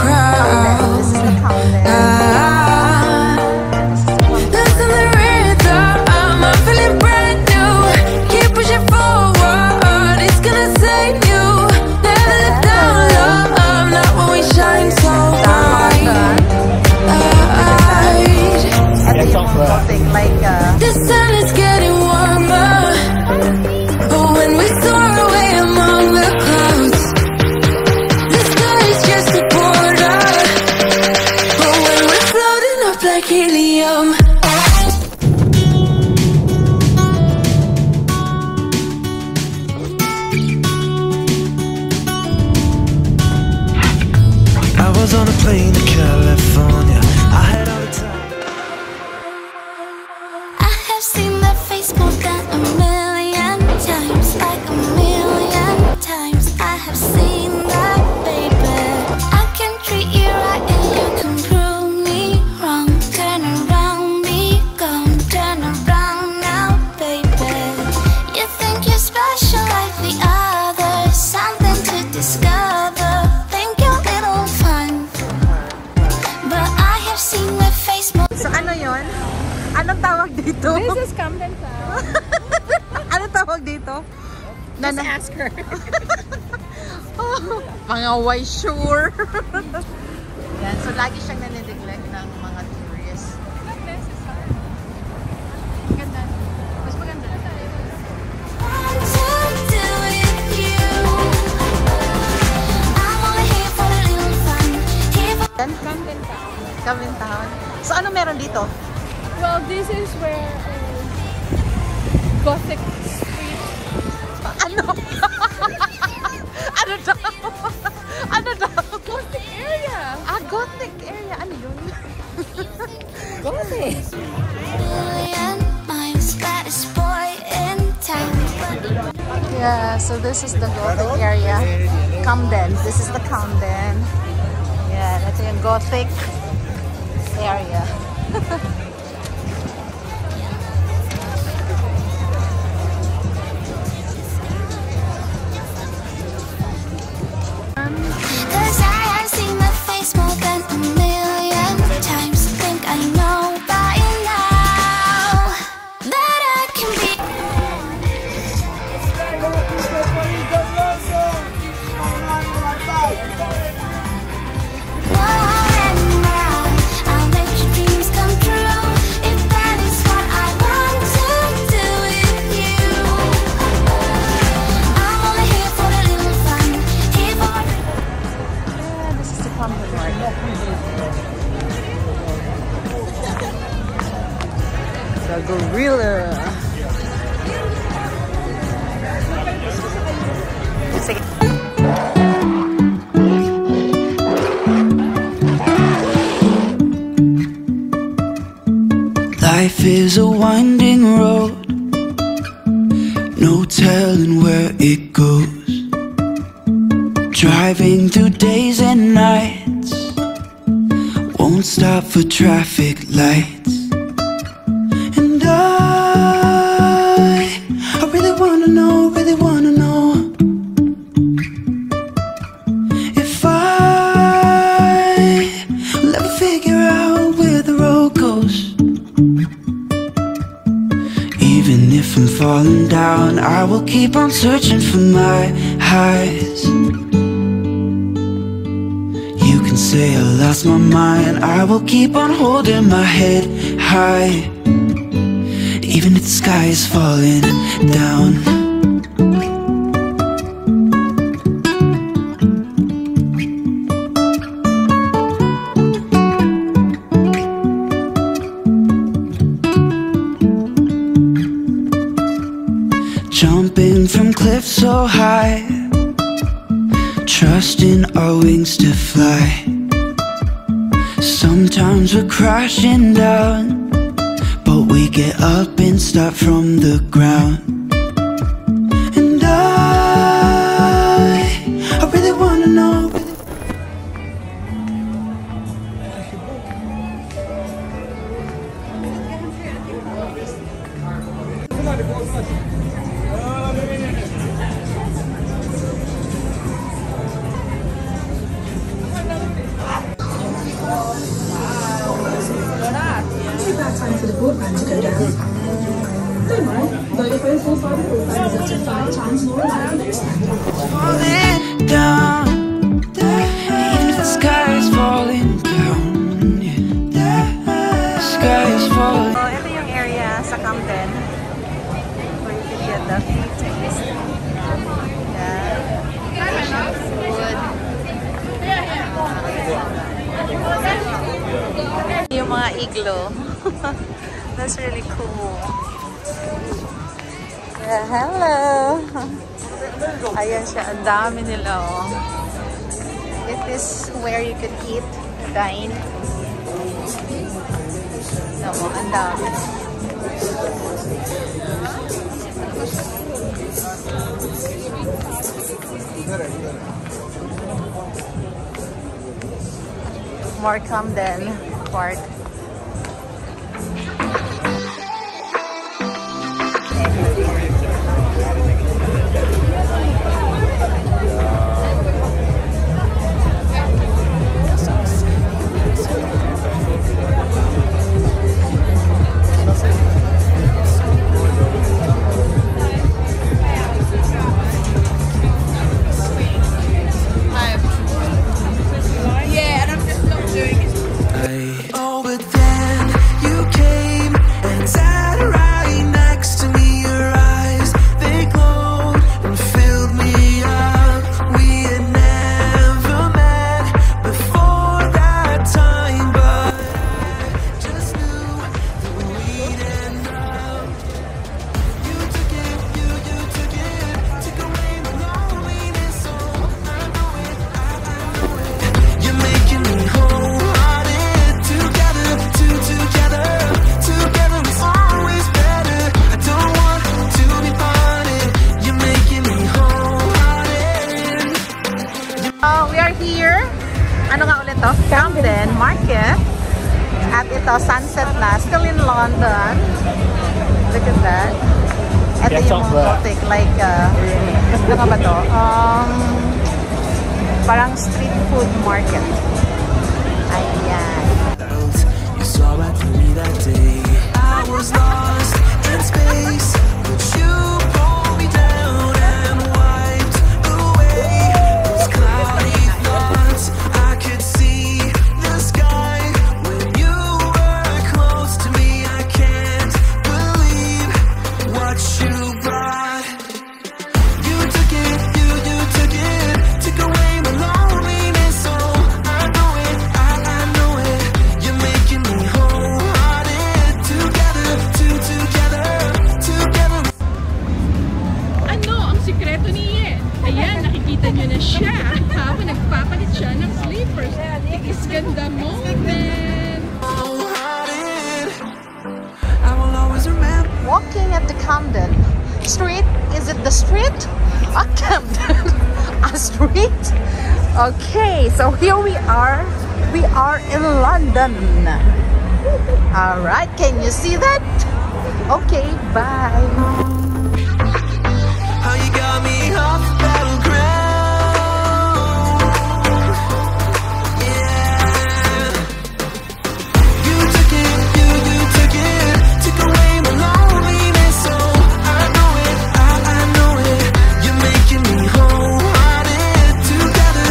crowd. This is the Camden. Listen the rhythm, I'm feeling brand new. Keep pushing forward, it's gonna save you. Never let down, love, not when we shine so bright. The sun is getting warmer, but when we soar away among the clouds, the sky is just a border. But when we're floating up like helium, I was on a plane to California. I had all the time. I have seen that face more than a million times, like a million times. I have seen that, baby. I can treat you right and you can prove me wrong. Turn around, be gone, turn around now, baby. You think you're special like the others, something to discover. Think you're little fun, but I have seen that face more. So ano yun? Anong tawag dito? This is Camden Town. Anong tawag dito? Just ask her. Oh, mga way sure. Yan, so lagi siyang nanineglect ng mga tourists. Not necessary. Maganda. Mas maganda na tayo. Camden Town. Camden Town. So ano meron dito? Well, this is where Gothic Street. Ano? Ano daw? Ano daw? Gothic area. Ah, Gothic area. Ano yun? Gothic. Yeah, so this is the Gothic area. Camden. This is the Camden. Yeah, ito yung Gothic area. Cause I have seen my face more than a million times. Think I know by now that I can be. I'll make your dreams come true. If that is what I want to do with you. I'm only here for a little fun. Here for Yeah, this is the Camden Lock. The gorilla. Sige. Life is a winding road, no telling where it goes. Driving through days and nights, won't stop for traffic lights. And I really wanna know, if I will ever figure out where the road goes. Even if I'm falling down, I will keep on searching for my highs. You can say I lost my mind, I will keep on holding my head high. Even if the sky is falling down. Jumping from cliffs so high, trusting our wings to fly. Sometimes we're crashing down, but we get up and start from the ground. And I really wanna know. go down. Don't worry, Vodafone's full fibre broadband is up to 5 times more reliable than standard. Falling down, even if the sky is falling down, yeah. The sky is falling. So, ito yung area sa Camden where you can get the food taste. Yeah. Food. Yung mga igloo. That's really cool. Yeah, hello. Ayan siya, ang dami nila, oh. It is where you could eat, dine. Tama, ang dami. More Camden Park. Oh, but then you came and sat right next to me. Your eyes, they glowed and filled me up. We had never met before that time, but I just knew that we'd end up. You took it, you took it, took away my loneliness. So I know it, I know it. You're making me whole. Together is always better. I don't want to be parted. You're making me wholehearted. We are here. Ano nga ulit to? Camden Market. At ito, sunset na. Still in London. Look at that. Ito yung mga gothic. Like, ano nga ba to? Parang street food market. Ayan. You saw right through me that day. I was lost in space, but you pulled me down and wiped away those cloudy thoughts. I could see the sky when you were close to me. I can't believe what you brought. You took it, you took it, took away my loneliness. So I know it, I know it. You're making me wholehearted. Together, together. Ano ang sikreto ni Ian? Ayan, nakikita nyo na siya habang nagpapalit siya ng slippers. It's ganda moment! Wholehearted. I will always remember. Walking at the Camden Street. Is it the street? Camden. A street? Okay, so here we are. We are in London. Alright, can you see that? Okay, bye. How you got me off the battleground. Yeah. You took it, you took it, took away my loneliness. So I know it, I know it. You're making me wholehearted. Together,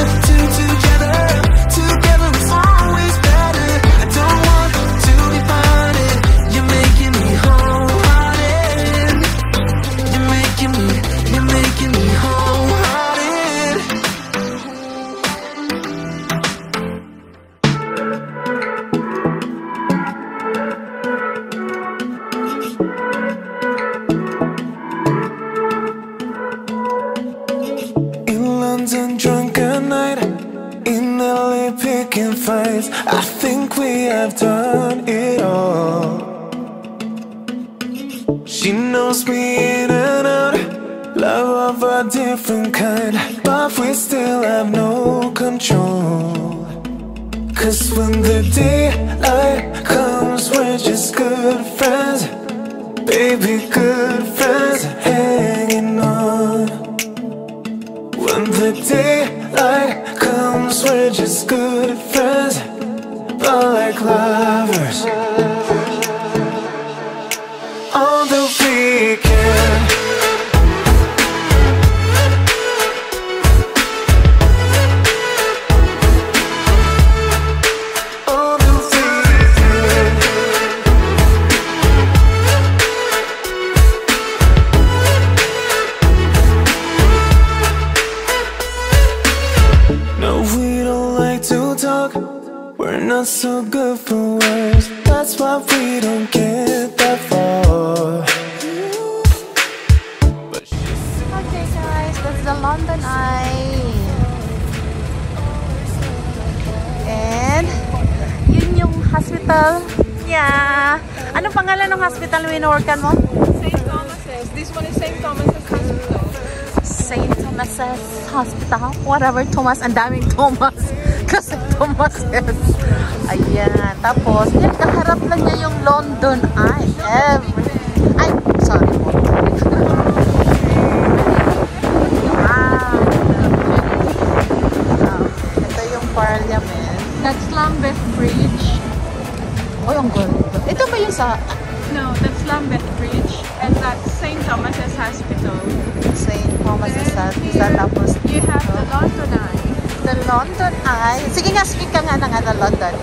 together is always better. I don't want to be parted. You're making me wholehearted. You're making me wholehearted. In London, drunk at night. In LA, picking fights. I think we have done it all. She knows me in and out. Love of a different kind, but we still have no control. 'Cause when the daylight comes, we're just good friends. Baby, good friends hanging on. When the daylight comes, we're just good friends, but like lovers. why we don't get that far. Okay guys, that's the London Eye. And yun yung hospital niya. Anong pangalan ng hospital na winoworkan mo? St. Thomas's. This one is St. Thomas's Hospital. St. Thomas's Hospital. Whatever, Thomas. Ang daming Thomas. Kasi Thomas is. Ayan. Tapos, yan, kaharap lang niya yung London Eye. Ay, sorry po. Wow. Ito yung Parliament. That's Lambeth Bridge. Oh, ang ganda. Ito ba yung sa No, that's Lambeth Bridge. And that's St. Thomas's Hospital. St. Thomas's Hospital? Tapos You have the London Eye. the London Eye. Sige nga, speak ka nga ng London.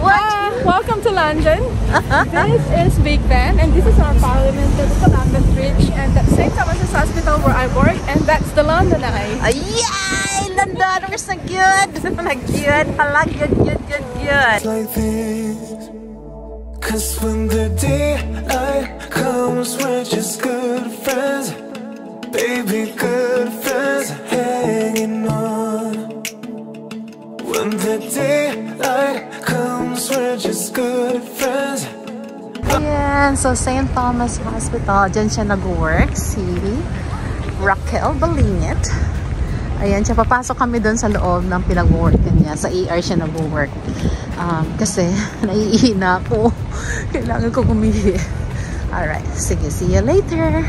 What? Welcome to London. This is Big Ben, and this is our Parliament. That's the Lambeth Bridge, and that's St. Thomas's Hospital where I work, and that's the London Eye. Yay! London, we're so good. Good. Hala, good. Like this, 'cause when the daylight comes, we're just good friends, baby, good friends, hanging on. When the daylight comes, we're just good friends. Ayan, so St. Thomas Hospital, dyan siya nag-work, si Rakel Balingit. Ayan siya, papasok kami doon sa loob ng pinag-work niya. Sa ER siya nag-work. Kasi naiihina ako. Kailangan ko gumihi. Alright, sige, see you later.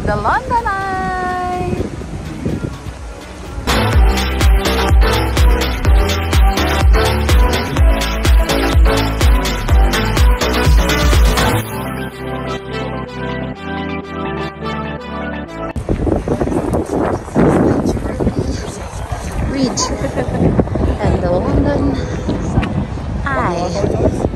The London Eye. Bridge and the London Eye.